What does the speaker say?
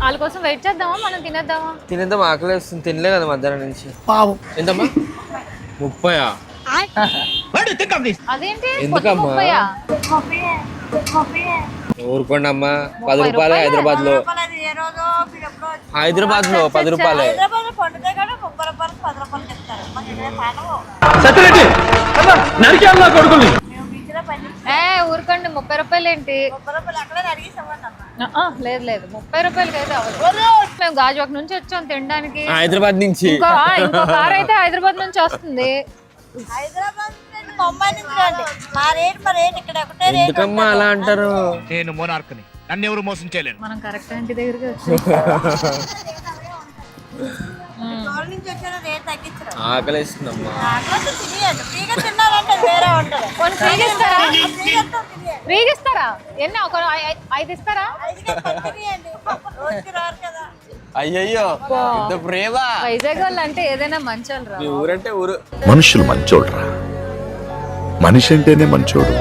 వాళ్ళ కోసం వెయిట్ చేద్దామా, మనం తినేద్దామా? తినేద్దాం, ఆకలి వేస్తుంది. తినలే కదా మధ్యాహ్నం నుంచి. పావు ఎంతమ్మా? 30. అదేంటి ఎందుకమ్మా? ఊరుకోండి అమ్మా, 10 రూపాయలే హైదరాబాద్ లో. హైదరాబాద్ లో 10 రూపాయలే. ఊరుకోండి, 30 రూపాయలు ఏంటి? లేదు లేదు, 30 రూపాయలకి అయితే అవ్వదు. మేము గాజువాక నుంచి వచ్చాం తినడానికి. హైదరాబాద్ నుంచి ఇంకో కార్ అయితే హైదరాబాద్ నుంచి వస్తుంది. ఎందుకమ్మా అలా అంటారు? నేను మోనార్క్ని, నన్ను ఎవరు మోసం చేయలేరు. మనం కరెక్ట్ ఇంటి దగ్గరికి వచ్చాం. ఆకలిస్తుందమ్మా. ఫ్రీగిస్తారా? ఎన్ని? ఒక 5 ఇస్తారా? అయ్యయ్యో, ఇంత ప్రేమ. వైజాగ్ వాళ్ళు అంటే ఏదైనా మంచోళ్ళు రా. ఊరంటే ఊరు. మనుషులు మంచోళ్ళరా, మనిషి అంటేనే మంచోడు.